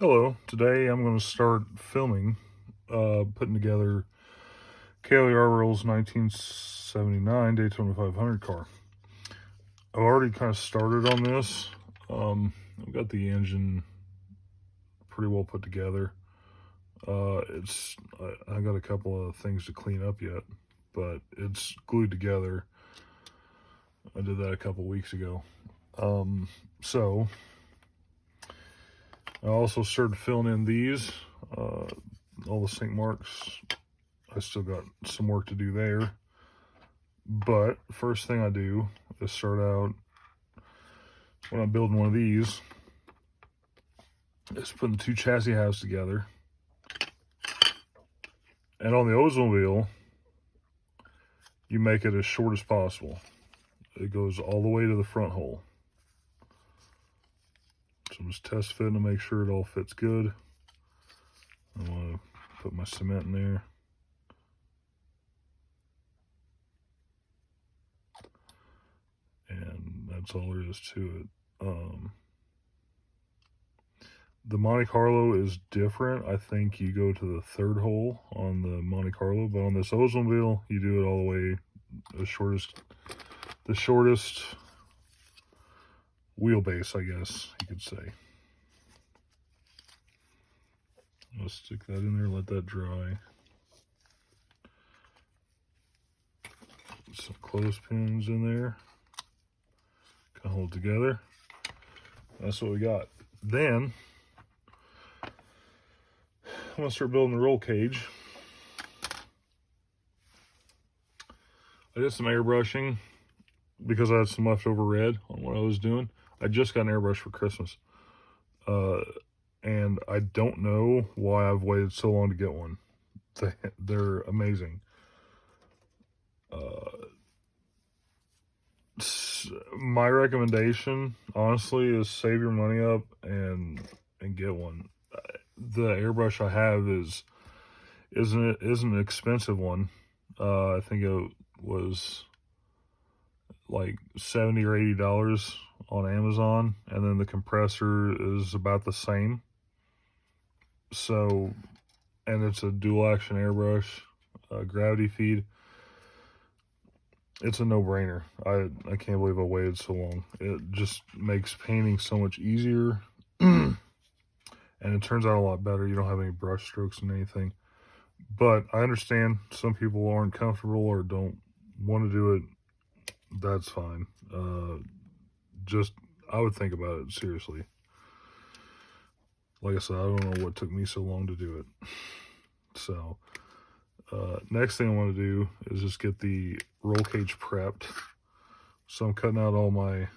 Hello, today I'm going to start filming, putting together Cale Yarborough's 1979 Daytona 500 car. I've already kind of started on this. I've got the engine pretty well put together. I got a couple of things to clean up yet, but it's glued together. I did that a couple weeks ago. So I also started filling in these, all the sink marks. I still got some work to do there. But first thing I do is start out, when I'm building one of these, is putting two chassis halves together. And on the Oldsmobile, you make it as short as possible. It goes all the way to the front hole. So I'm just test fitting to make sure it all fits good. I want to put my cement in there. And that's all there is to it. The Monte Carlo is different. I think you go to the third hole on the Monte Carlo, but on this Oldsmobile, you do it all the way the shortest wheelbase, I guess you could say. I'll stick that in there, let that dry. Some clothespins in there, kind of hold it together. That's what we got. Then I'm gonna start building the roll cage. I did some airbrushing because I had some leftover red on what I was doing. I just got an airbrush for Christmas. And I don't know why I've waited so long to get one. They're amazing. My recommendation, honestly, is save your money up and get one. The airbrush I have isn't an expensive one. I think it was like $70 or $80 on Amazon, and then the compressor is about the same. So, and it's a dual action airbrush, gravity feed. It's a no-brainer. I can't believe I waited so long. It just makes painting so much easier. And it turns out a lot better. You don't have any brush strokes and anything. But I understand some people aren't comfortable or don't want to do it. That's fine. I would think about it seriously. Like I said, I don't know what took me so long to do it. So, next thing I want to do is just get the roll cage prepped. So I'm cutting out all my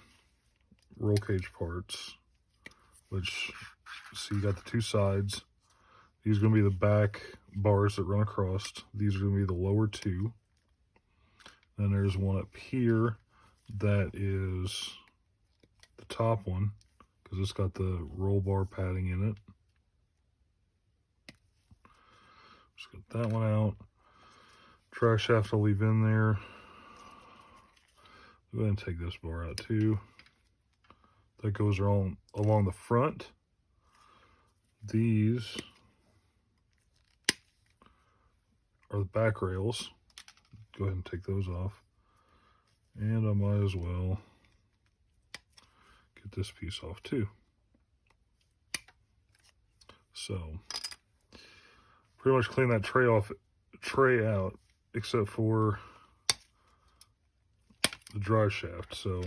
roll cage parts, which, see, you got the two sides. These are going to be the back bars that run across. These are going to be the lower two. Then there's one up here that is the top one, because it's got the roll bar padding in it. Just get that one out. Track shaft I'll leave in there. Go ahead and take this bar out too. That goes along the front. These are the back rails. Go ahead and take those off. And I might as well get this piece off too. So pretty much clean that tray out, except for the drive shaft. So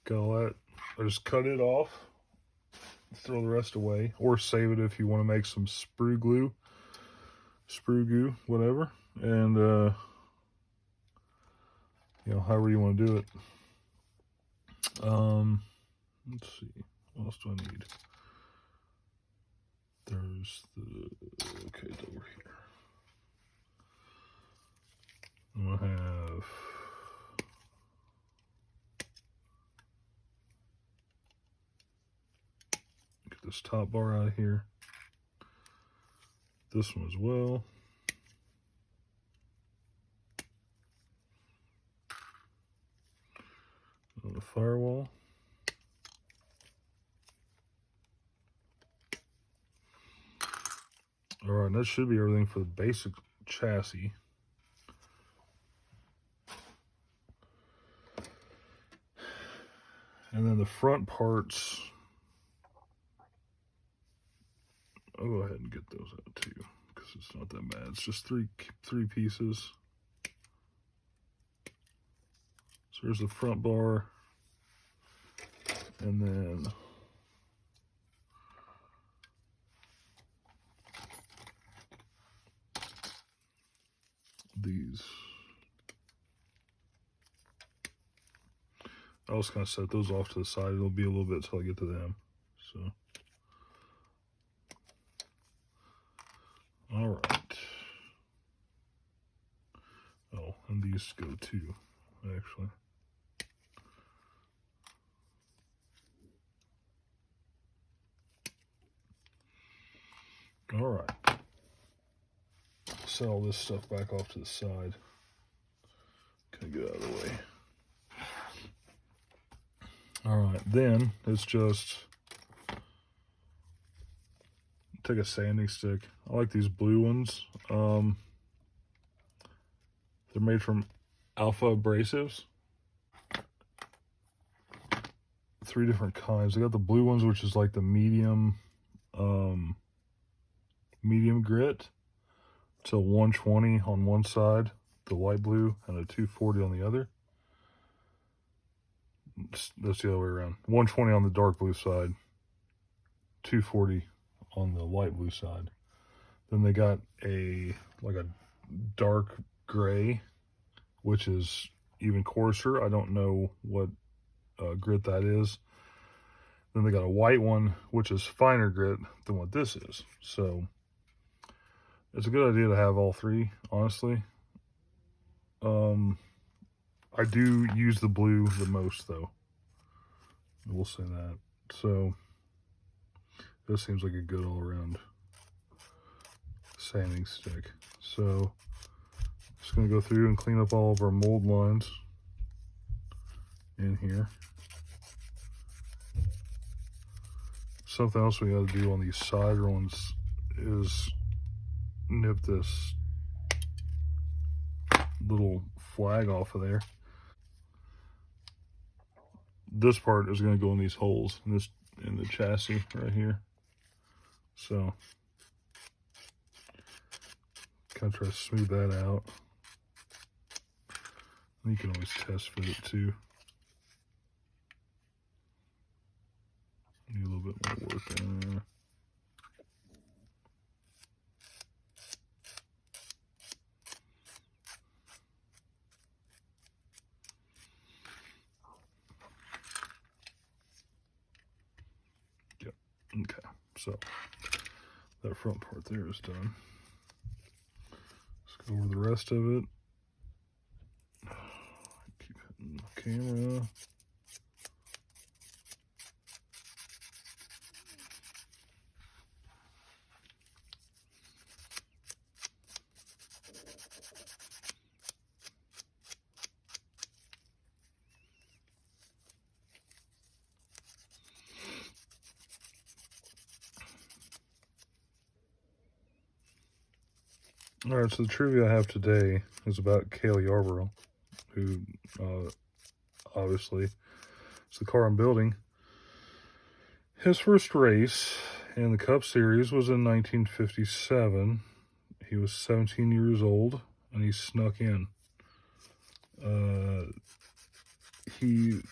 got all that. I just cut it off, throw the rest away, or save it if you want to make some sprue goo, whatever. And however you want to do it. Let's see, what else do I need? There's the okay, it's over here. I'm gonna have get this top bar out of here. This one as well. On the firewall. All right, that should be everything for the basic chassis. And then the front parts, I'll go ahead and get those out too, because it's not that bad. It's just three pieces. So there's the front bar, and then these. I was going to set those off to the side. It'll be a little bit till I get to them. So, all right. Oh, and these go too, actually. All right. Set all this stuff back off to the side. Can I get out of the way? All right, then it's just take a sanding stick. I like these blue ones. They're made from Alpha Abrasives. 3 different kinds. I got the blue ones, which is like the medium grit. It's a 120 on one side, the light blue, and a 240 on the other. That's the other way around. 120 on the dark blue side, 240 on the light blue side. Then they got a dark gray, which is even coarser. I don't know what grit that is. Then they got a white one, which is finer grit than what this is. So it's a good idea to have all 3, honestly. I do use the blue the most, though. We'll say that. So this seems like a good all-around sanding stick. So just going to go through and clean up all of our mold lines in here. Something else we got to do on these side ones is nip this little flag off of there. This part is going to go in these holes in the chassis right here. So kind of try to smooth that out. You can always test fit it too. Need a little bit more work there. Yep. Okay. So that front part there is done. Let's go over the rest of it. Keep hitting the camera. All right, so the trivia I have today is about Cale Yarborough, who obviously is the car I'm building. His first race in the Cup Series was in 1957. He was 17 years old, and he snuck in. It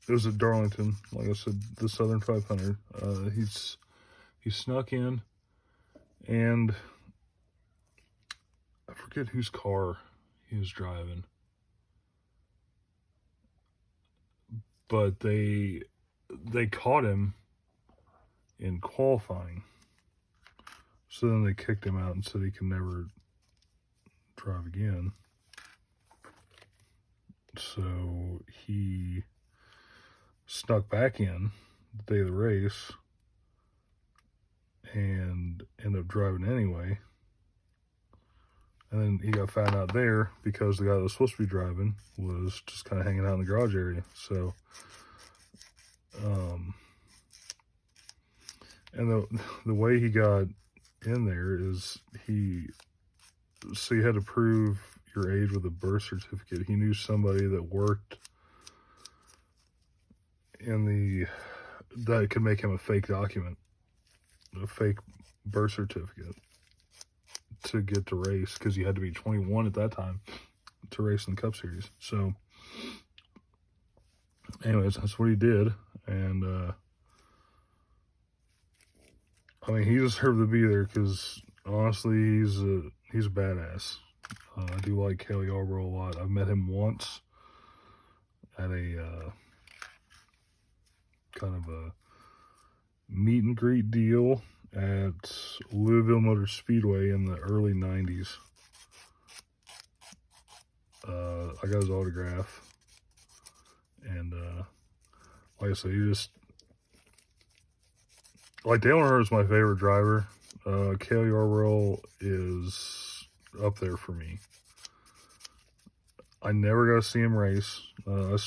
was at Darlington, like I said, the Southern 500. He snuck in, and I forget whose car he was driving, but they caught him in qualifying. So then they kicked him out and said he can never drive again. So he snuck back in the day of the race and ended up driving anyway. And then he got found out there because the guy that was supposed to be driving was just kind of hanging out in the garage area. So And the way he got in there is so you had to prove your age with a birth certificate. He knew somebody that worked that could make him a fake document, a fake birth certificate to get to race, because you had to be 21 at that time to race in the Cup Series. So anyways, that's what he did. And I mean, he deserved to be there, because honestly, he's a badass. I do like Cale Yarborough a lot. I've met him once at a kind of a meet and greet deal at Louisville Motor Speedway in the early 90s. I got his autograph, and like I said, Dale Earnhardt is my favorite driver. Cale Yarborough is up there for me. I never got to see him race. I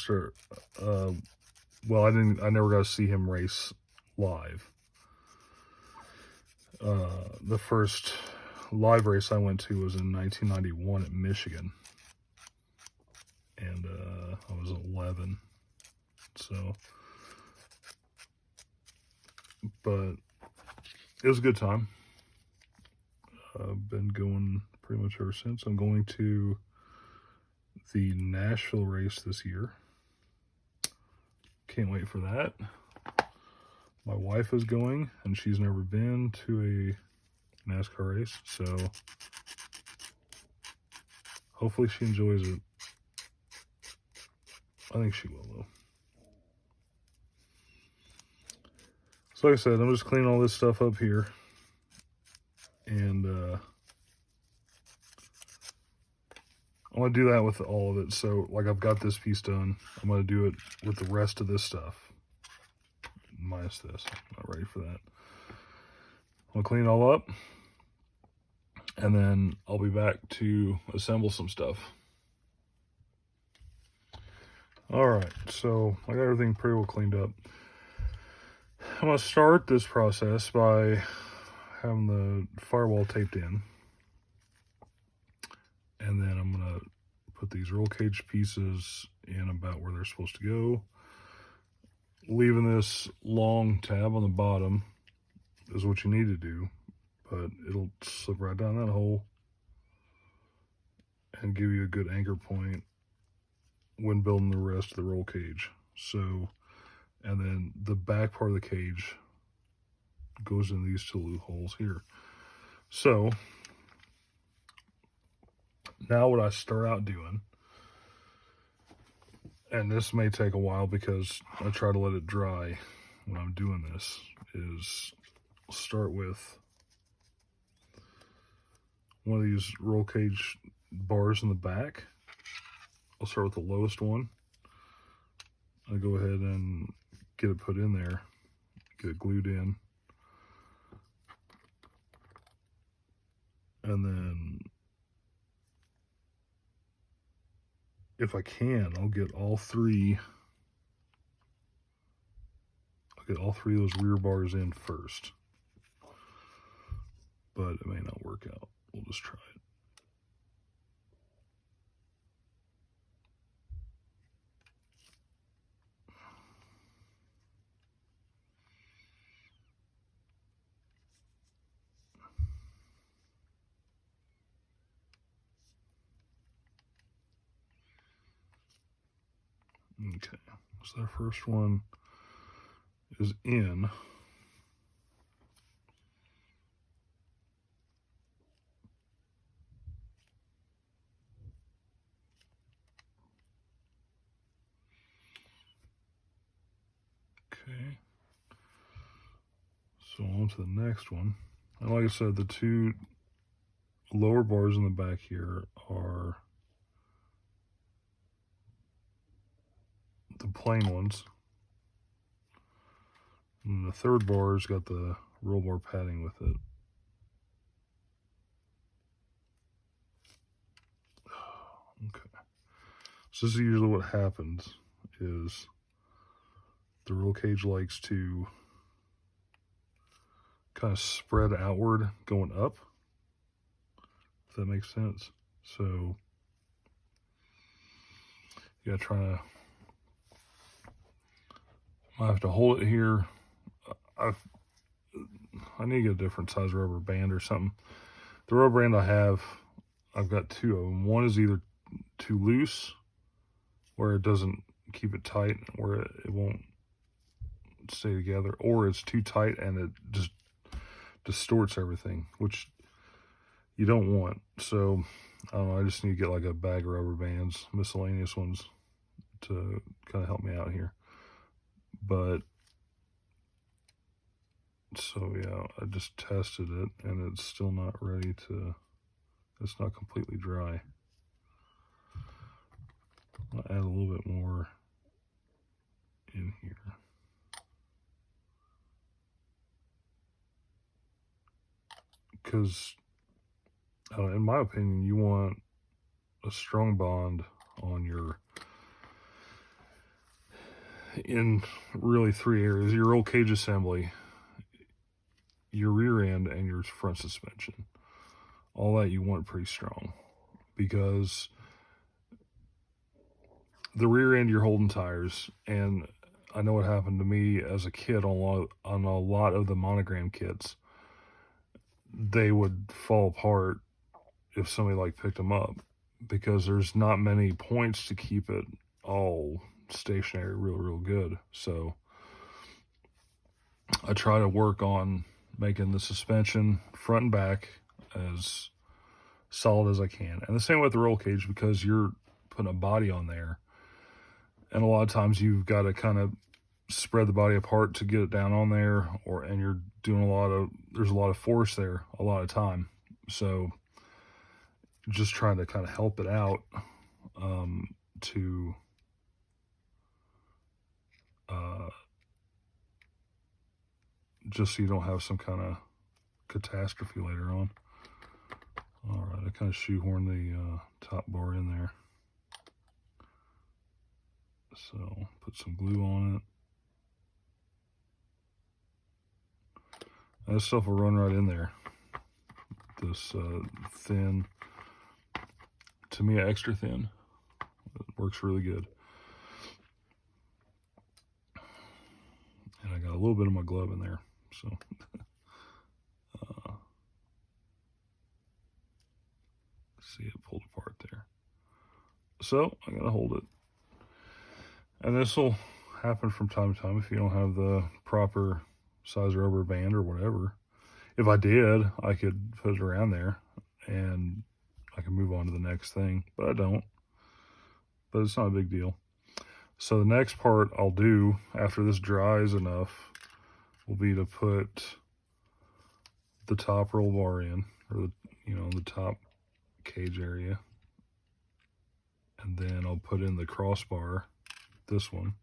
never got to see him race live. The first live race I went to was in 1991 at Michigan, and I was 11. So, but it was a good time. I've been going pretty much ever since. I'm going to the Nashville race this year. Can't wait for that. My wife is going, and she's never been to a NASCAR race, so hopefully she enjoys it. I think she will, though. So like I said, I'm just cleaning all this stuff up here, and I'm going to do that with all of it. So, like, I've got this piece done. I'm going to do it with the rest of this stuff, minus this. I'm not ready for that. I'll clean it all up, and then I'll be back to assemble some stuff. All right, so I got everything pretty well cleaned up. I'm going to start this process by having the firewall taped in, and then I'm going to put these roll cage pieces in about where they're supposed to go. Leaving this long tab on the bottom is what you need to do, but it'll slip right down that hole and give you a good anchor point when building the rest of the roll cage. So, and then the back part of the cage goes in these two loopholes here. So now what I start out doing, and this may take a while because I try to let it dry when I'm doing this, is start with one of these roll cage bars in the back. I'll start with the lowest one. I'll go ahead and get it put in there, get it glued in, and then if I can, I'll get all three of those rear bars in first, but it may not work out. We'll just try it. Okay, so the first one is in. Okay, so on to the next one. And like I said, the two lower bars in the back here are the plain ones. And the third bar's got the roll bar padding with it. Okay. So this is usually what happens, is the roll cage likes to kind of spread outward going up, if that makes sense. So you gotta try to, I have to hold it here. I need to get a different size rubber band or something. The rubber band I have, I've got two of them. One is either too loose, where it doesn't keep it tight, where it won't stay together, or it's too tight and it just distorts everything, which you don't want. So I don't know, I just need to get like a bag of rubber bands, miscellaneous ones, to kind of help me out here. But so yeah, I just tested it and it's still not ready to, it's not completely dry. I'll add a little bit more in here. Because in my opinion, you want a strong bond on your, in really three areas: your roll cage assembly, your rear end, and your front suspension. All that you want pretty strong, because the rear end you're holding tires, and I know what happened to me as a kid on a lot of the monogram kits. They would fall apart if somebody like picked them up, because there's not many points to keep it all stationary real good. So I try to work on making the suspension front and back as solid as I can. And the same with the roll cage, because you're putting a body on there, and a lot of times you've got to kind of spread the body apart to get it down on there, and you're doing there's a lot of force there a lot of time. So just trying to kind of help it out, to just so you don't have some kind of catastrophe later on. All right, I kind of shoehorned the top bar in there. So put some glue on it. And this stuff will run right in there. This thin, to me extra thin, it works really good. And I got a little bit of my glove in there, so see it pulled apart there. So I gotta hold it, and this will happen from time to time if you don't have the proper size rubber band or whatever. If I did, I could put it around there and I can move on to the next thing, but I don't. But it's not a big deal. So the next part I'll do after this dries enough will be to put the top roll bar in, or the top cage area, and then I'll put in the crossbar, this one,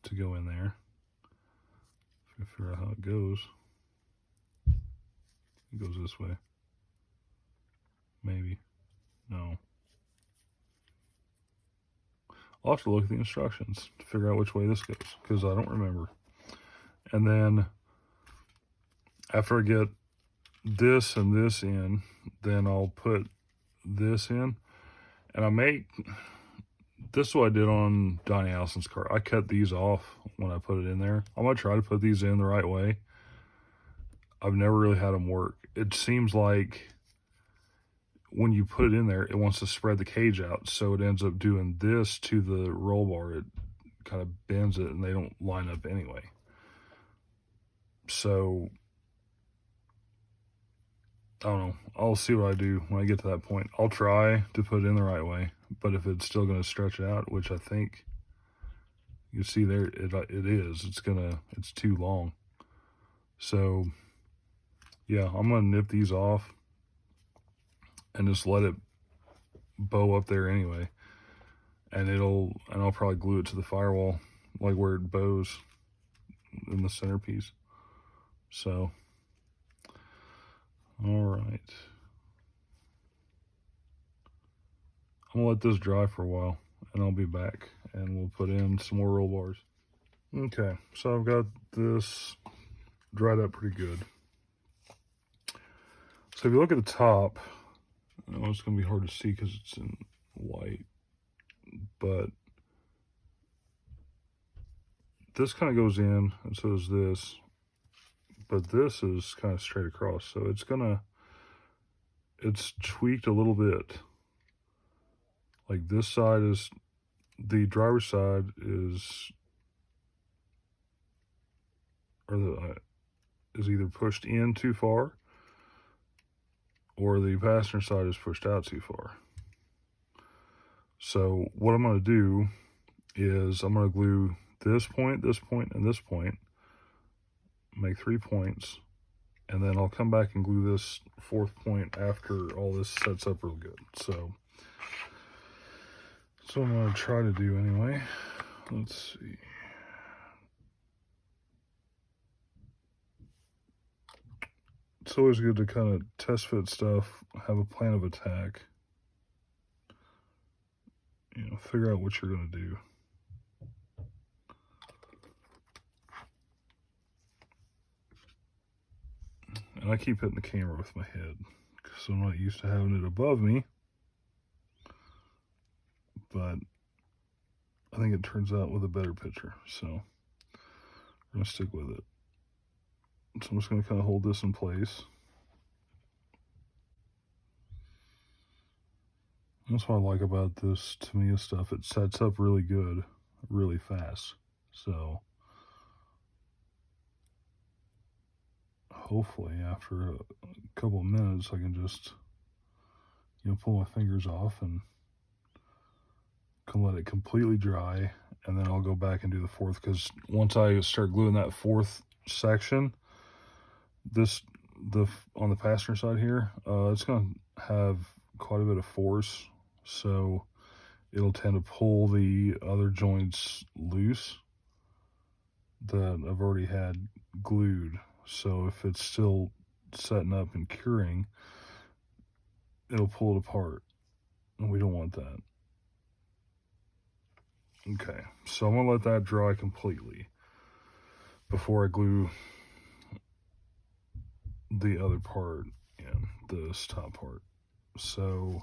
to go in there. Figure out how it goes. It goes this way. Maybe. No. I'll have to look at the instructions to figure out which way this goes, because I don't remember. And then after I get this and this in, then I'll put this in. And this is what I did on Donnie Allison's car. I cut these off when I put it in there. I'm going to try to put these in the right way. I've never really had them work. It seems like when you put it in there, it wants to spread the cage out, so it ends up doing this to the roll bar. It kind of bends it, and they don't line up anyway. So I don't know. I'll see what I do when I get to that point. I'll try to put it in the right way, but if it's still going to stretch out, which I think you see there, it is. It's too long. So yeah, I'm going to nip these off and just let it bow up there anyway. And I'll probably glue it to the firewall, like where it bows in the centerpiece. So, all right. I'm gonna let this dry for a while, and I'll be back, and we'll put in some more roll bars. Okay, so I've got this dried up pretty good. So if you look at the top, I know it's going to be hard to see because it's in white, but this kind of goes in, and so does this, but this is kind of straight across, so it's tweaked a little bit. Like this side is, the driver's side is, is either pushed in too far, or the passenger side is pushed out too far. So what I'm going to do is I'm going to glue this point, and this point, make 3 points, and then I'll come back and glue this 4th point after all this sets up real good. So that's what I'm going to try to do anyway. Let's see. It's always good to kind of test fit stuff, have a plan of attack, you know, figure out what you're going to do. And I keep hitting the camera with my head because I'm not used to having it above me. But I think it turns out with a better picture. So we're going to stick with it. So I'm just going to kind of hold this in place. That's what I like about this Tamiya stuff. It sets up really good, really fast. So hopefully after a couple of minutes I can just, you know, pull my fingers off and can let it completely dry, and then I'll go back and do the 4th, because once I start gluing that 4th section, on the passenger side here, it's going to have quite a bit of force, so it'll tend to pull the other joints loose that I've already had glued. So if it's still setting up and curing, it'll pull it apart, and we don't want that. Okay, so I'm going to let that dry completely before I glue the other part in, this top part. So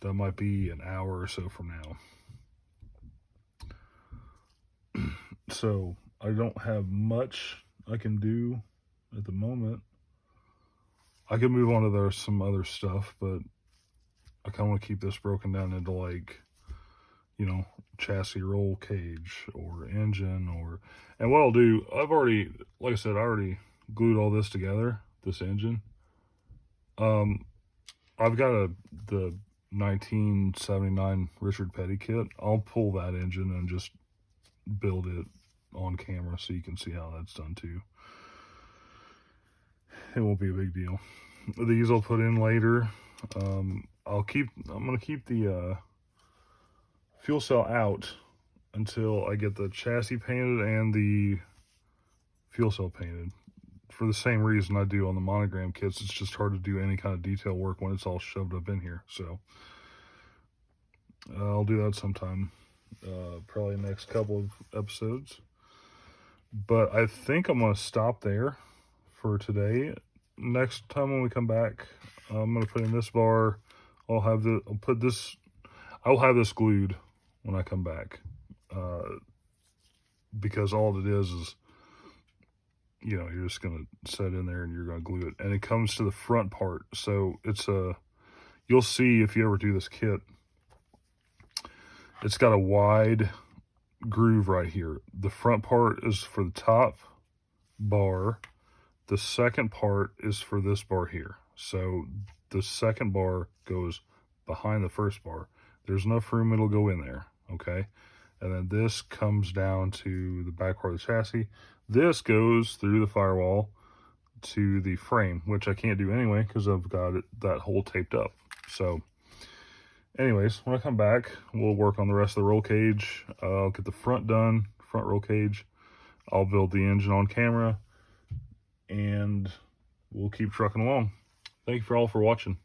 that might be an hour or so from now. So I don't have much I can do at the moment. I can move on to some other stuff, but I kind of want to keep this broken down into, like, you know, chassis roll cage or engine, and what I'll do, I've already, like I said, I already glued all this together, this engine. I've got the 1979 Richard Petty kit. I'll pull that engine and just build it on camera so you can see how that's done too. It won't be a big deal. These I'll put in later. I'm gonna keep the fuel cell out until I get the chassis painted and the fuel cell painted. For the same reason I do on the monogram kits, it's just hard to do any kind of detail work when it's all shoved up in here. So I'll do that sometime, probably the next couple of episodes. But I think I'm going to stop there for today. Next time when we come back, I'm going to put in this bar. I'll have this glued when I come back, because all it is, you know, you're just going to set in there and you're going to glue it, and it comes to the front part. So it's you'll see if you ever do this kit, it's got a wide groove right here. The front part is for the top bar. The second part is for this bar here. So the second bar goes behind the first bar. There's enough room, it'll go in there, okay? And then this comes down to the back part of the chassis. This goes through the firewall to the frame, which I can't do anyway because I've got that hole taped up. So anyways, when I come back, we'll work on the rest of the roll cage. I'll get the front done, front roll cage. I'll build the engine on camera, and we'll keep trucking along. Thank you all for watching.